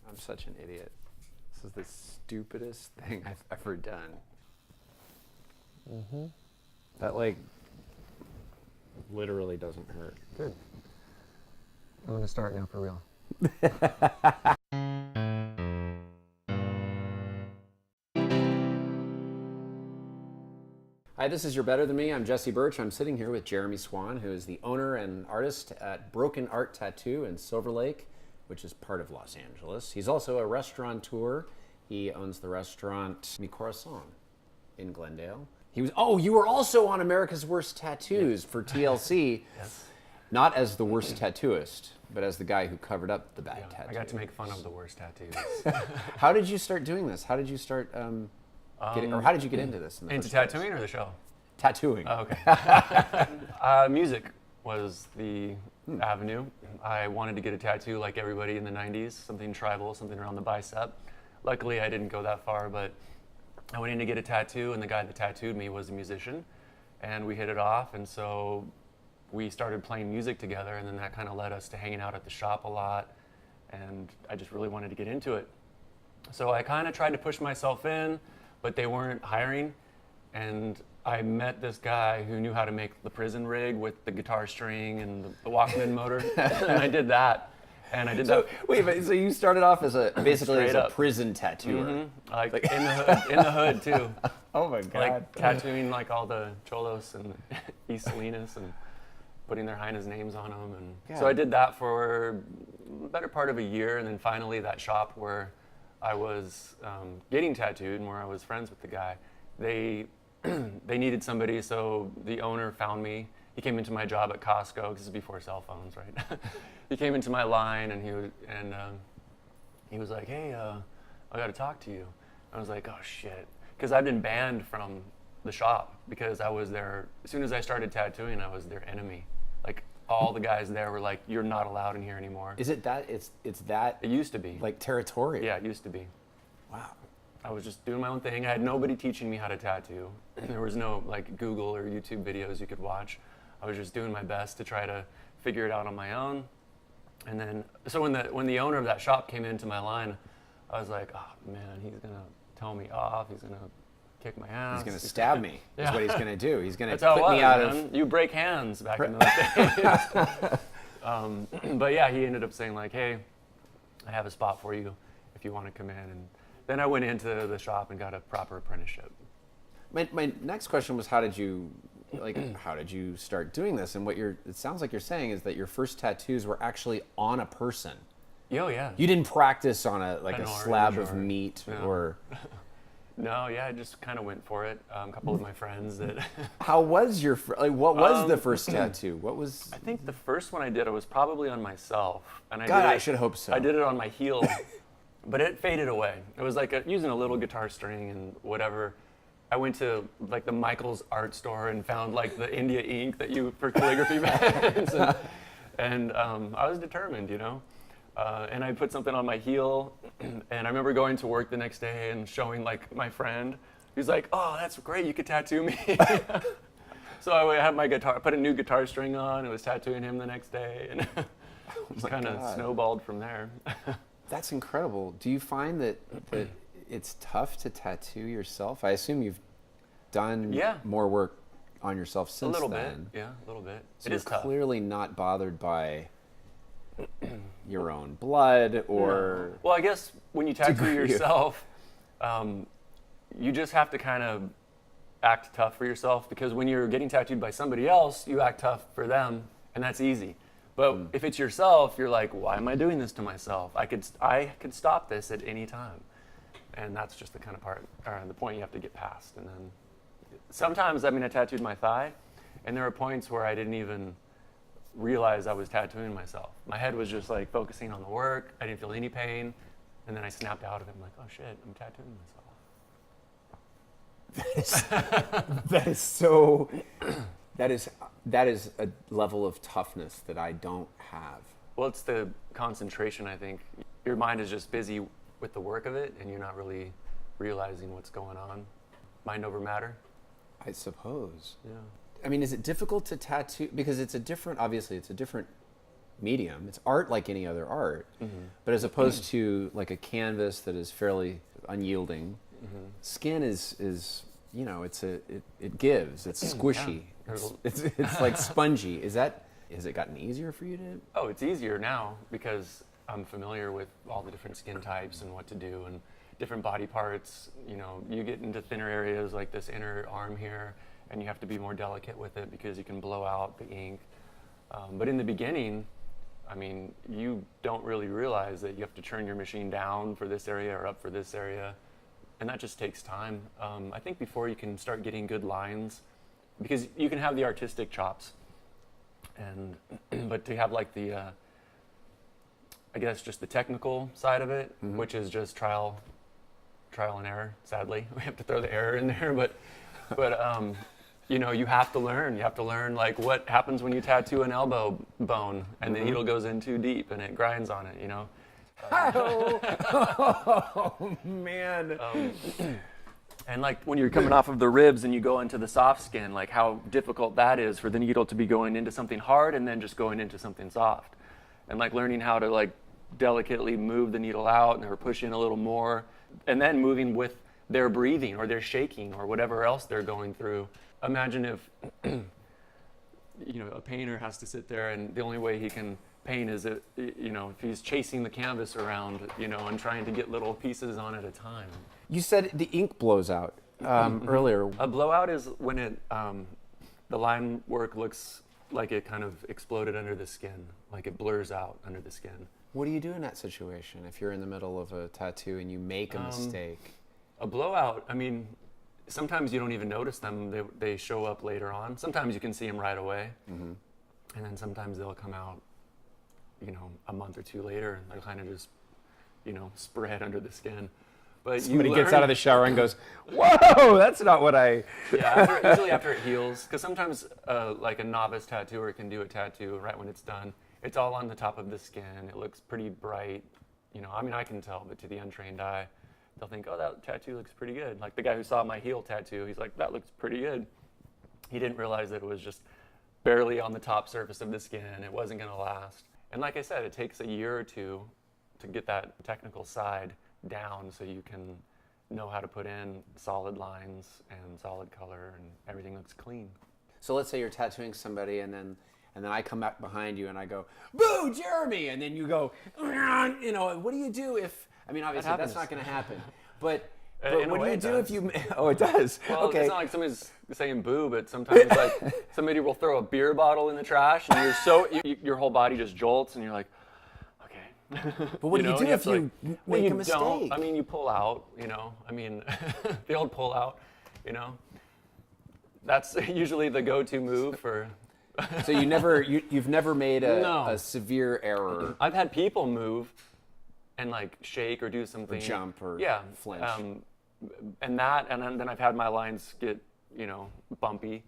I'm such an idiot. This is the stupidest thing I've ever done. Mm-hmm. That, like, literally doesn't hurt. Good. I'm going to start now for real. Hi, this is You're Better Than Me. I'm Jesse Birch. I'm sitting here with Jeremy Swan, who is the owner and artist at Broken Art Tattoo in Silverlake, which is part of Los Angeles. He's also a restaurateur. He owns the restaurant Mi Corazon in Glendale. You were also on America's Worst Tattoos for TLC. Yes. Not as the worst tattooist, but as the guy who covered up the bad tattoo. I got to make fun of the worst tattoos. How did you start doing this? How did you start how did you get into this? Into tattooing or the show? Tattooing. Oh, okay. Music was the avenue. I wanted to get a tattoo like everybody in the 90s, something tribal, something around the bicep. Luckily, I didn't go that far, but I went in to get a tattoo, and the guy that tattooed me was a musician, and we hit it off, and so we started playing music together, and then that kind of led us to hanging out at the shop a lot, and I just really wanted to get into it. So I kind of tried to push myself in, but they weren't hiring, and I met this guy who knew how to make the prison rig with the guitar string and the Walkman motor, and I did that. And I did that. Wait, but so you started off as basically as a prison tattooer. Mm-hmm. Like in the hood too. Oh my God. Like tattooing like all the cholos and East Salinas and putting their highness names on them. And so I did that for the better part of a year, and then finally that shop where I was getting tattooed and where I was friends with the guy, they needed somebody, so the owner found me. He came into my job at Costco, because this is before cell phones, right? He came into my line and he was like, "Hey, I got to talk to you." I was like, "Oh shit," because I've been banned from the shop because I was there. As soon as I started tattooing, I was their enemy. Like all the guys there were like, "You're not allowed in here anymore." Is it that? It's that. It used to be like territorial. Yeah, it used to be. Wow. I was just doing my own thing. I had nobody teaching me how to tattoo. There was no like Google or YouTube videos you could watch. I was just doing my best to try to figure it out on my own. And then, so when the owner of that shop came into my line, I was like, "Oh man, he's gonna tell me off. He's gonna kick my ass. He's gonna stab me. Yeah. Is what he's gonna do. He's gonna put me out man. of. You break hands back in those days." But yeah, he ended up saying like, "Hey, I have a spot for you if you want to come in." And then I went into the shop and got a proper apprenticeship. My next question was, how did you start doing this? And it sounds like you're saying is that your first tattoos were actually on a person. Oh yeah. You didn't practice on a slab of meat or. No, yeah, I just kind of went for it. A couple of my friends that. How was what was the first tattoo? What was? I think the first one I did, it was probably on myself, and I should hope so. I did it on my heel, but it faded away. It was like using a little guitar string and whatever. I went to like the Michael's art store and found like the India ink that you for calligraphy pens, and I was determined, you know. And I put something on my heel, and I remember going to work the next day and showing like my friend. He's like, "Oh, that's great! You could tattoo me." So I had my guitar, put a new guitar string on, and was tattooing him the next day, and just kind of snowballed from there. That's incredible. Do you find that it's tough to tattoo yourself? I assume you've done more work on yourself since then. A little bit. So it you're is tough. Clearly not bothered by your own blood or... No. Well, I guess when you tattoo yourself, you just have to kind of act tough for yourself, because when you're getting tattooed by somebody else, you act tough for them, and that's easy. But if it's yourself, you're like, "Why am I doing this to myself? I could stop this at any time." And that's just the kind of part, or the point you have to get past. And then sometimes, I tattooed my thigh, and there were points where I didn't even realize I was tattooing myself. My head was just like focusing on the work. I didn't feel any pain. And then I snapped out of it. I'm like, "Oh shit, I'm tattooing myself." That is a level of toughness that I don't have. Well, it's the concentration, I think. Your mind is just busy with the work of it, and you're not really realizing what's going on. Mind over matter. I suppose. Yeah. Is it difficult to tattoo? Because obviously it's a different medium. It's art like any other art, but as opposed to like a canvas that is fairly unyielding, skin is you know, it gives. It's squishy. It's like spongy. Has it gotten easier for you to? Oh, it's easier now because I'm familiar with all the different skin types and what to do and different body parts. You know, you get into thinner areas like this inner arm here, and you have to be more delicate with it because you can blow out the ink. But in the beginning, I mean, you don't really realize that you have to turn your machine down for this area or up for this area, and that just takes time. I think before you can start getting good lines, because you can have the artistic chops, but to have like the, I guess just the technical side of it, which is just trial and error. Sadly, we have to throw the error in there, but you know, you have to learn. You have to learn like what happens when you tattoo an elbow bone and the needle goes in too deep and it grinds on it. You know. Oh man. And like when you're coming off of the ribs and you go into the soft skin, like how difficult that is for the needle to be going into something hard and then just going into something soft. And like learning how to like delicately move the needle out or push in a little more, and then moving with their breathing or their shaking or whatever else they're going through. Imagine if you know, a painter has to sit there and the only way he can paint is if he's chasing the canvas around, you know, and trying to get little pieces on at a time. You said the ink blows out earlier. A blowout is when it the line work looks like it kind of exploded under the skin, like it blurs out under the skin. What do you do in that situation if you're in the middle of a tattoo and you make a mistake? A blowout, I mean, sometimes you don't even notice them. They show up later on. Sometimes you can see them right away. And then sometimes they'll come out, you know, a month or two later, and they'll kind of just, you know, spread under the skin. But Somebody gets out of the shower and goes, "Whoa, that's not what I." Yeah, usually after it heals, because sometimes like a novice tattooer can do a tattoo right when it's done. It's all on the top of the skin. It looks pretty bright. You know, I mean, I can tell, but to the untrained eye, they'll think, "Oh, that tattoo looks pretty good." Like the guy who saw my heel tattoo, he's like, "That looks pretty good." He didn't realize that it was just barely on the top surface of the skin. It wasn't going to last. And like I said, it takes a year or two to get that technical side down so you can know how to put in solid lines and solid color and everything looks clean. So let's say you're tattooing somebody and then I come back behind you and I go, "Boo, Jeremy!" And then you go, you know, what do you do if, I mean, obviously that's not going to happen, but what do you do if you, oh, it does? Well, okay. It's not like somebody's saying boo, but sometimes like somebody will throw a beer bottle in the trash and your whole body just jolts and you're like, okay. But what do you do if you make a mistake? Don't. I mean, you pull out, you know, I mean, the old pull out, you know, that's usually the go-to move for. So you've never made a severe error. I've had people move and like shake or do something. Or jump or flinch. And then I've had my lines get, you know, bumpy.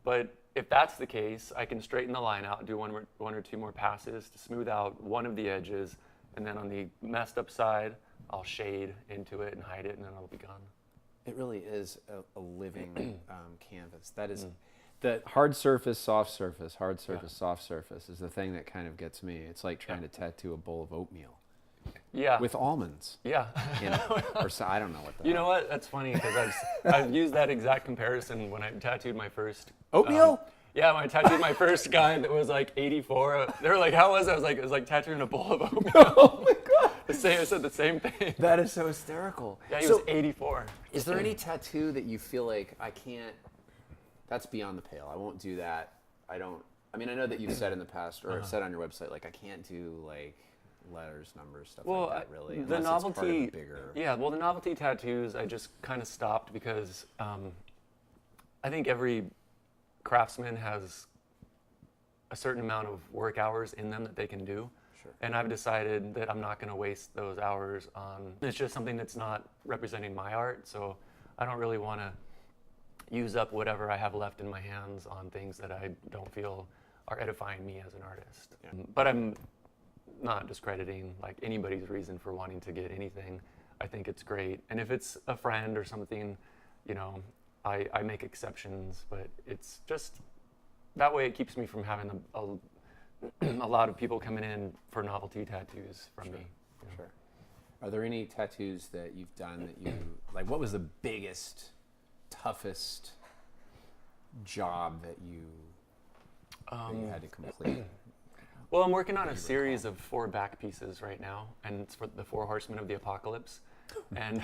But if that's the case, I can straighten the line out, do one or two more passes to smooth out one of the edges, and then on the messed up side, I'll shade into it and hide it, and then it'll be gone. It really is a living canvas. That is the hard surface, soft surface, hard surface, soft surface is the thing that kind of gets me. It's like trying to tattoo a bowl of oatmeal. Yeah. With almonds. Yeah. You know, or so, I don't know what that. You know what? That's funny because I've used that exact comparison when I tattooed my first. Oatmeal? Yeah, when I tattooed my first guy that was like 84. They were like, "How was it?" I was like, "It was like tattooing a bowl of oatmeal." Oh my God. I said the same thing. That is so hysterical. Yeah, he was 84. Is there any tattoo that you feel like I can't? That's beyond the pale. I won't do that. I mean, I know that you've said in the past or said on your website, like I can't do like letters, numbers, stuff like that. Really, the novelty. It's part of a bigger. Yeah, well, the novelty tattoos, I just kind of stopped because I think every craftsman has a certain amount of work hours in them that they can do. Sure. And I've decided that I'm not going to waste those hours on. It's just something that's not representing my art, so I don't really want to use up whatever I have left in my hands on things that I don't feel are edifying me as an artist. Yeah. But I'm not discrediting like anybody's reason for wanting to get anything. I think it's great, and if it's a friend or something, you know, I make exceptions, but it's just that way it keeps me from having a lot of people coming in for novelty tattoos from me. You know. Sure. Are there any tattoos that you've done that you like? What was the biggest, toughest job that you had to complete? Well, I'm working on a series of 4 back pieces right now, and it's for the 4 Horsemen of the Apocalypse. And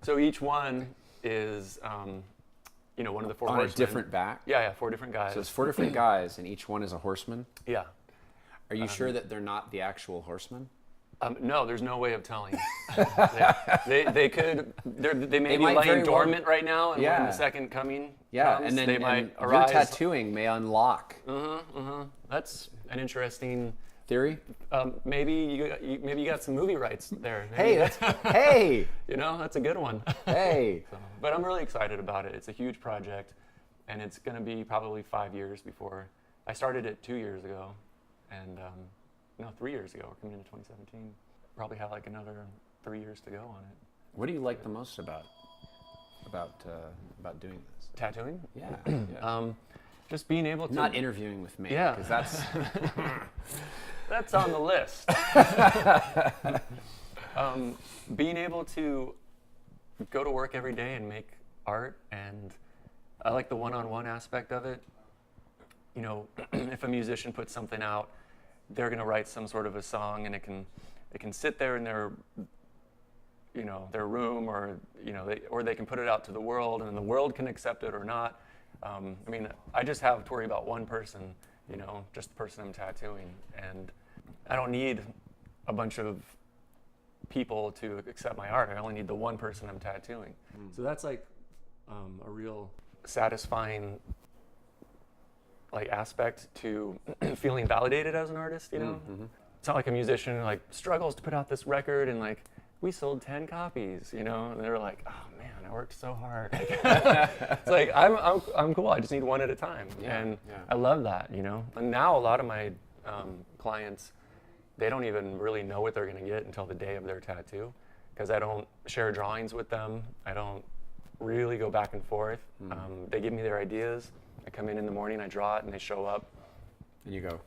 so each one is, one of the 4 On horsemen. a different back? Yeah, 4 different guys. So it's 4 different guys, and each one is a horseman? Yeah. Are you sure that they're not the actual horsemen? No, there's no way of telling. They could, they may be might laying very well- dormant right now, and when Yeah. the second coming Yeah, comes, and then they might your arise. tattooing may unlock. That's an interesting. Theory? Maybe you got some movie rights there. Hey, Maybe hey, that's a good one. hey. But I'm really excited about it. It's a huge project, and it's going to be probably 5 years before. I started it 2 years ago, and 3 years ago. We're coming into 2017. Probably have like another 3 years to go on it. What do you like the most about doing this? Tattooing? Yeah. Just being able to. Not interviewing with me. Yeah. Because that's. That's on the list. Being able to go to work every day and make art, and I like the one-on-one aspect of it. You know, if a musician puts something out, they're going to write some sort of a song, and it can sit there in their room, or they can put it out to the world, and then the world can accept it or not. I just have to worry about one person, just the person I'm tattooing, and I don't need a bunch of people to accept my art. I only need the one person I'm tattooing. So that's like a real satisfying aspect to feeling validated as an artist. It's not like a musician who struggles to put out this record and we sold 10 copies, and they're like, oh man, I worked so hard. It's like, I'm cool, I just need one at a time. And I love that, And now a lot of my clients, they don't even really know what they're gonna get until the day of their tattoo, because I don't share drawings with them. I don't really go back and forth. They give me their ideas. I come in the morning, I draw it, and they show up. And you go.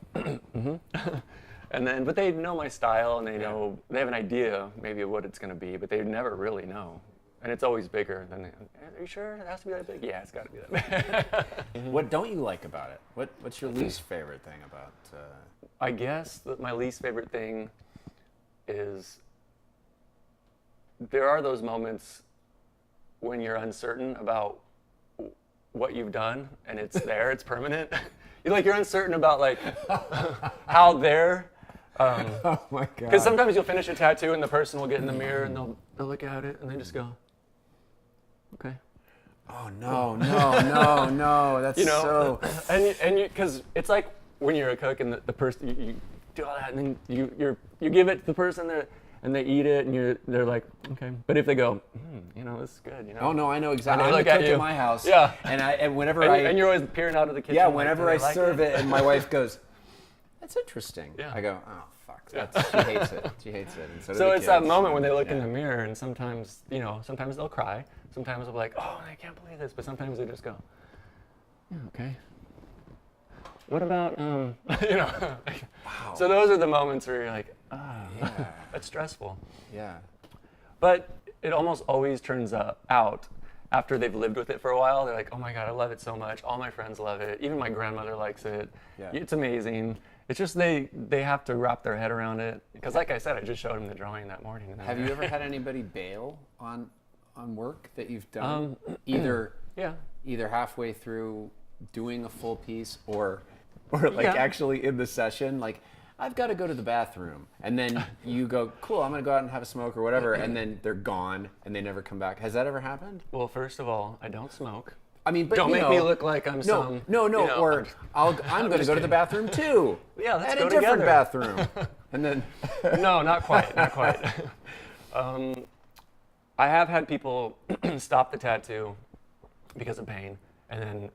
But they know my style, and they have an idea maybe of what it's going to be, but they never really know. And it's always bigger than, are you sure it has to be that big? Yeah, it's got to be that big. What don't you like about it? What's your least favorite thing about? I guess that my least favorite thing is there are those moments when you're uncertain about what you've done, and it's there, it's permanent. You're uncertain about how they're. Oh my God. Because sometimes you'll finish a tattoo and the person will get in the mirror and they'll look at it and they just go, okay. Oh no! That's so. And because it's like when you're a cook and the person you do all that, and then you give it to the person there and they eat it, and they're like, okay. But if they go, this is good, Oh no, I know exactly. And I'm they the look cook at in you. my house. Yeah. And whenever and you're always peering out of the kitchen. Yeah, whenever I like serve it, and my wife goes, "That's interesting." Yeah. I go, "Oh fuck." Yeah. She hates it. She hates it. And so do So the it's that kids. moment when they look in the mirror, and sometimes they'll cry. Sometimes they'll be like, "Oh, I can't believe this," but sometimes they just go, "Yeah, okay. What about Wow. So those are the moments where you're like, Yeah. that's stressful. Yeah. But it almost always turns out after they've lived with it for a while. They're like, oh my God, I love it so much. All my friends love it. Even my grandmother likes it. Yeah. It's amazing. It's just they have to wrap their head around it. Because like I said, I just showed them the drawing that morning. And Have you ever had anybody bail on work that you've done? Either halfway through doing a full piece or actually in the session, I've got to go to the bathroom, and then you go, cool, I'm gonna go out and have a smoke or whatever, and then they're gone and they never come back. Has that ever happened? Well, first of all, I don't smoke. I mean, but don't make me look like I'm some. No. Or I'm going to go to the bathroom too. Yeah, let's at go a different together. bathroom, and then. No, not quite. I have had people stop the tattoo because of pain and then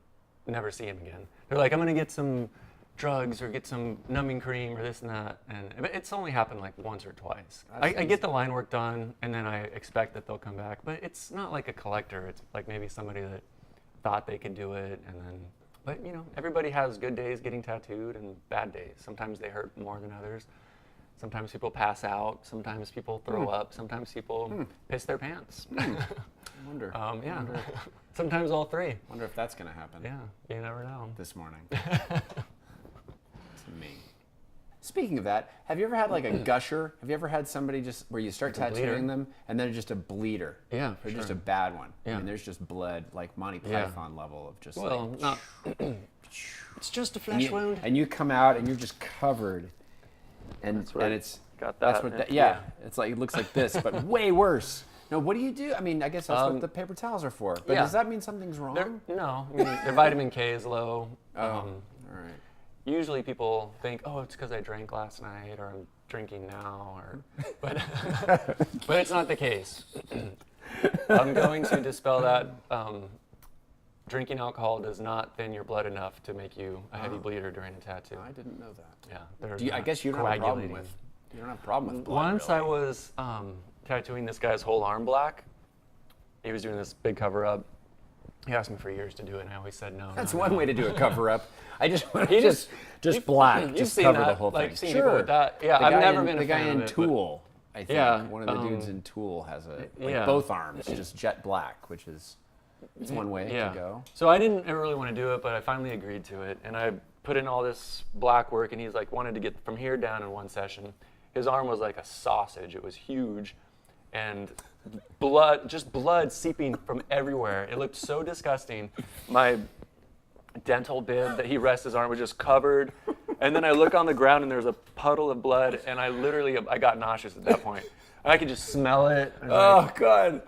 never see him again. They're like, I'm going to get some drugs or get some numbing cream or this and that, and it's only happened once or twice. I get the line work done, and then I expect that they'll come back, but it's not like a collector. It's like maybe somebody that thought they could do it, and then But everybody has good days getting tattooed and bad days. Sometimes they hurt more than others. Sometimes people pass out. Sometimes people throw up. Sometimes people piss their pants. I wonder. Yeah. Wonder, Sometimes all three. wonder if that's going to happen Yeah, you never know. this morning. To me. Speaking of that, have you ever had like a gusher? Have you ever had somebody just where you start Like a tattooing bleeder? them and then just a bleeder? Yeah, Or just sure. a bad one. Yeah. I mean, there's just blood, like Monty Yeah. Python level of just Well, like. not. It's just a And flesh you, wound. and you come out and you're just covered. And, right. and it's. Got That's that. what. It's like it looks like this, but way worse. No, what do you do? I mean, I guess that's what the paper towels are for. But yeah. does that mean something's wrong? No, I mean, their vitamin K is low. All right. Usually people think, oh, it's because I drank last night or I'm drinking now, but but it's not the case. I'm going to dispel that. Drinking alcohol does not thin your blood enough to make you a heavy bleeder during a tattoo. I didn't know that. Yeah, I guess you don't have a problem coagulating. with. You don't have a problem with blood. Once really. I was tattooing this guy's whole arm black. He was doing this big cover up. He asked me for years to do it, and I always said no. That's no, one no. way to do a cover up. I just want He to just- just black, You've just seen cover that, the whole like, thing. seen people with that. Yeah, The I've guy never in, been a the guy fan in of it, but- Tool. I think Yeah, one of the dudes in Tool has a yeah. both arms just jet black, which is it's one way Yeah. to go. So I didn't ever really want to do it, but I finally agreed to it, and I put in all this black work, and he's like wanted to get from here down in one session. His arm was like a sausage. It was huge, and blood seeping from everywhere. It looked so disgusting. My dental bib that he rests his arm was just covered, and then I look on the ground and there's a puddle of blood, and I got nauseous at that point. I could just smell it. And God!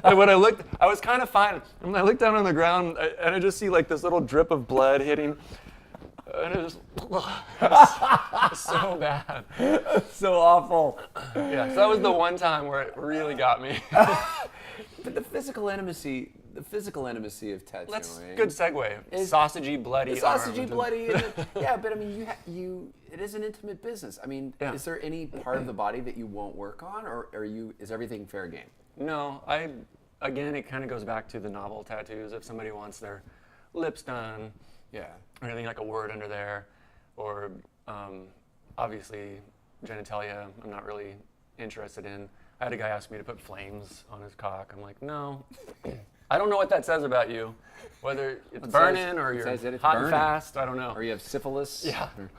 and when I looked, I was kind of fine. And when I looked down on the ground, and I just see like this little drip of blood hitting, and it was so bad. So awful. Yeah, so that was the one time where it really got me. But the physical intimacy of tattooing. That's a good segue. Sausagey, bloody It's sausagey, arm. bloody. Yeah, but I mean, it is an intimate business. I mean, Yeah. is there any part of the body that you won't work on, or is everything fair game? No, again, it kind of goes back to the novel tattoos. If somebody wants their lips done, Yeah. or anything like a word under there, or obviously genitalia, I'm not really interested in. I had a guy ask me to put flames on his cock. I'm like, no. I don't know what that says about you. Whether it's burning or you're says that it's hot and burning. fast, I don't know. Or you have syphilis. Yeah. Or-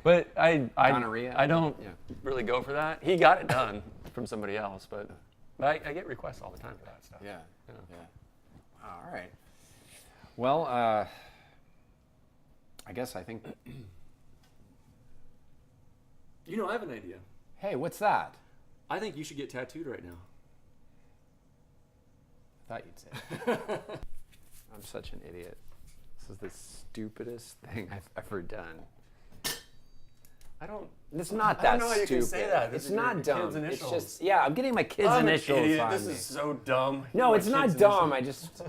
But I Gonorrhea? I don't Yeah. really go for that. He got it done from somebody else, but I get requests all the time for that stuff. Yeah. All right. Well, I guess I think. I have an idea. Hey, what's that? I think you should get tattooed right now. I thought you'd say. I'm such an idiot. This is the stupidest thing I've ever done. It's not I that don't know how you stupid. can say that. This It's is your not kid's dumb. It's initials. just I'm getting my kids' I'm an initials idiot. on This me. is so dumb. No, My it's not kid's dumb. initials. I just the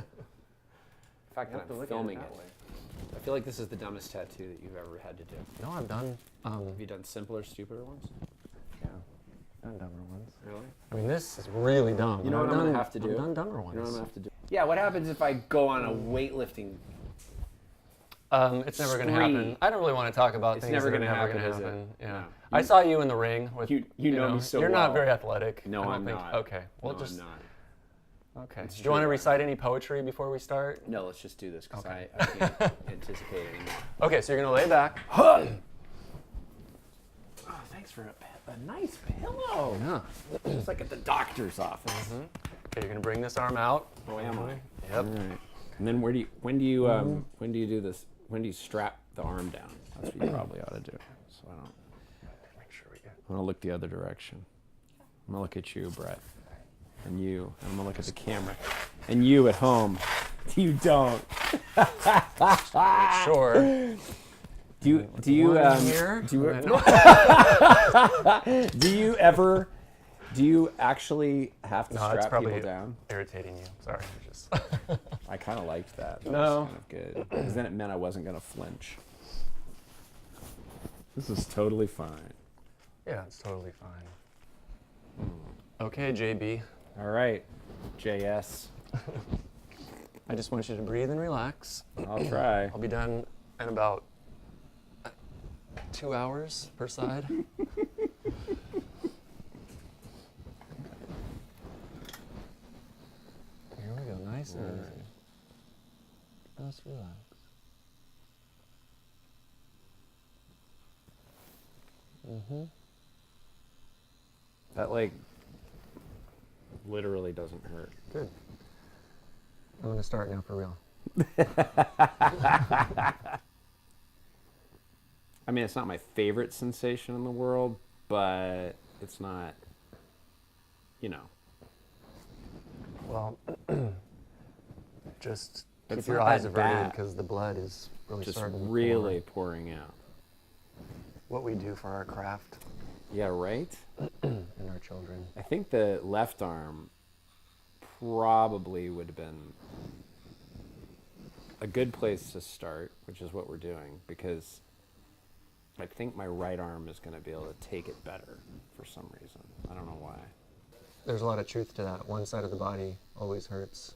fact that have to I'm look at it filming that it. way. I feel like this is the dumbest tattoo that you've ever had to do. No, I've done. Have you done simpler, stupider ones? Yeah, I've done dumber ones. Really? I mean, this is really dumb. You know what I'm gonna have to do? I've done dumber ones. You know what I'm gonna have to do? Yeah. What happens if I go on a weightlifting? It's never going to Spree. happen. I don't really want to talk about It's things never that are gonna never happen, going is to it? happen. Yeah. No. I saw you in the ring with. You know me so You're well. not very athletic. No, I don't I'm think. not. Okay. Well, No, just. I'm not. Okay. It's Do you want to true. recite any poetry before we start? No, let's just do this because Okay. I can't anticipate anymore. Okay, so you're going to lay back. Oh, thanks for a nice pillow. Yeah. Just like at the doctor's office. Okay, you're going to bring this arm out. Oh, am I? Yep. All right. And then when do you do this? When do you strap the arm down? That's what you probably ought to do. So I don't. Make sure we get. I'm gonna look the other direction. I'm gonna look at you, Brett, and you. And I'm gonna look at the camera, and you at home. You don't. Sure. Do you One here. do you actually have to No, it's strap probably people down? irritating you. Sorry. I'm just. I kind of liked that. That No. was kind of good because then it meant I wasn't gonna flinch. This is totally fine. Yeah, it's totally fine. Okay, JB. All right, JS. I just want you to breathe and relax. I'll try. I'll be done in about 2 hours per side. Here we go, nice and easy. Just relax. Mm-hmm. That like literally doesn't hurt. Good. I'm gonna start now for real. I mean, it's not my favorite sensation in the world, but it's not, you know. Well, just It's keep your not eyes that averted bad. because the blood is really Just starting to pour. really pouring out. What we do for our craft Yeah, right? and our children. I think the left arm probably would have been a good place to start, which is what we're doing, because I think my right arm is going to be able to take it better for some reason. I don't know why. There's a lot of truth to that. One side of the body always hurts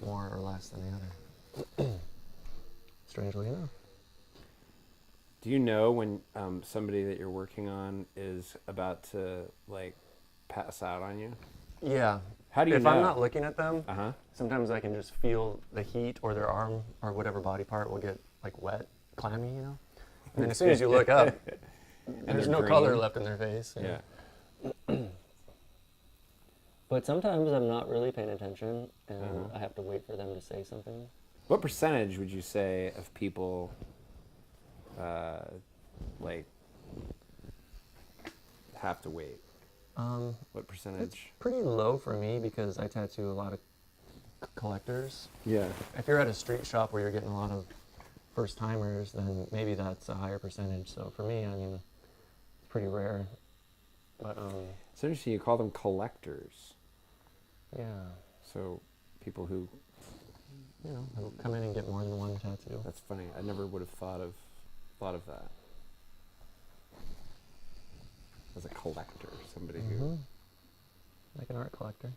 more or less than the other. Strangely enough. Do you know when somebody that you're working on is about to like pass out on you? Yeah. How do you if know? I'm not looking at them, Uh-huh. sometimes I can just feel the heat, or their arm or whatever body part will get like wet, clammy, you know? And then as soon as you look up, there's they're no color green. left in their face. Yeah. But sometimes I'm not really paying attention, and I have to wait for them to say something. What percentage would you say of people like have to wait? What It's percentage? pretty low for me because I tattoo a lot of collectors. Yeah. If you're at a street shop where you're getting a lot of first timers, then maybe that's a higher percentage. So for me, I mean, it's pretty rare. But It's interesting you call them collectors. yeah, So people who, you know, who come in and get more than one tattoo. that's funny. I never would have thought of that. As a collector, somebody who Like an art collector.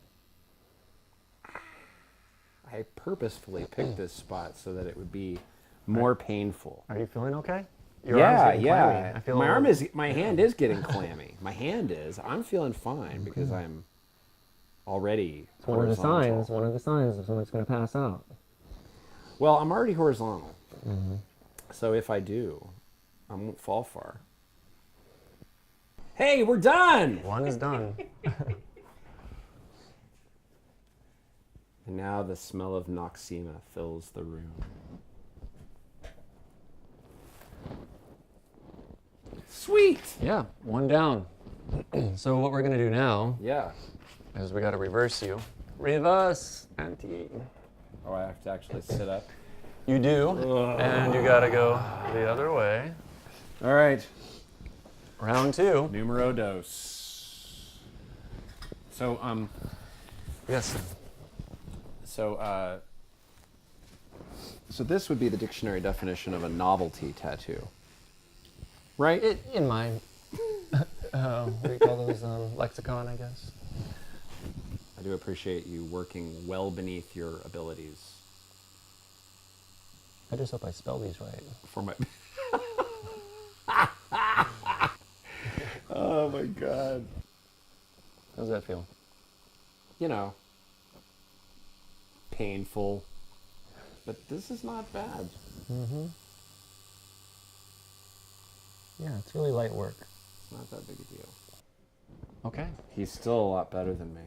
I purposefully picked this spot so that it would be more painful. Are you feeling okay? Your arm's getting clammy. I feel my hand is getting clammy. My hand is. I'm feeling fine because I'm already one of the horizontal. signs. One of the signs of someone's going to pass out. Well, I'm already horizontal. So if I do, I won't fall far. Hey, we're done! One is done. And now the smell of Noxema fills the room. Sweet! Yeah, one down. So what we're going to do now Yeah. is we got to reverse you. Reverse anti. Oh, I have to actually sit up. You do, and you got to go the other way. All right. Round two. Numero dos. So, Yes. So this would be the dictionary definition of a novelty tattoo, right? In my, what do you call those, lexicon, I guess. I do appreciate you working well beneath your abilities I just hope I spell these right. for my. Oh my God. How does that feel? You know, painful, but this is not bad. Yeah, it's really light work. It's not that big a deal. Okay. He's still a lot better than me.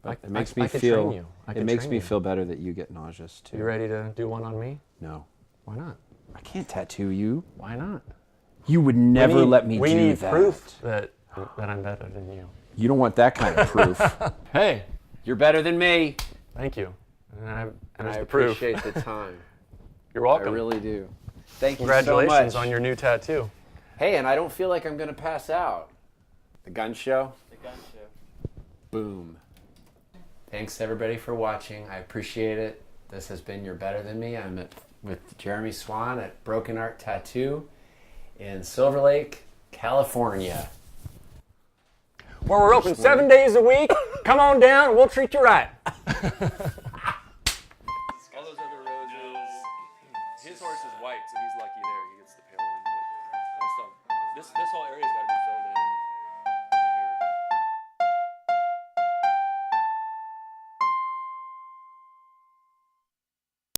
But it I makes me could feel. train you. I It could makes train me you. feel better that you get nauseous too. You ready to do one on me? No, Why not? I can't tattoo you. Why not? You would never let me do We need that. proof that I'm better than you. You don't want that kind of proof. Hey, You're better than me. thank you. And there's I the proof. appreciate the time. You're I welcome. really do. Thank you Congratulations so much. on your new tattoo. Hey, and I don't feel like I'm going to pass out. The gun show? The gun show. Boom. Thanks everybody for watching. I appreciate it. This has been You're Better Than Me. I'm with Jeremy Swan at Broken Art Tattoo in Silverlake, California. Where we're open 7 days a week. Come on down and we'll treat you right. this whole area's got to be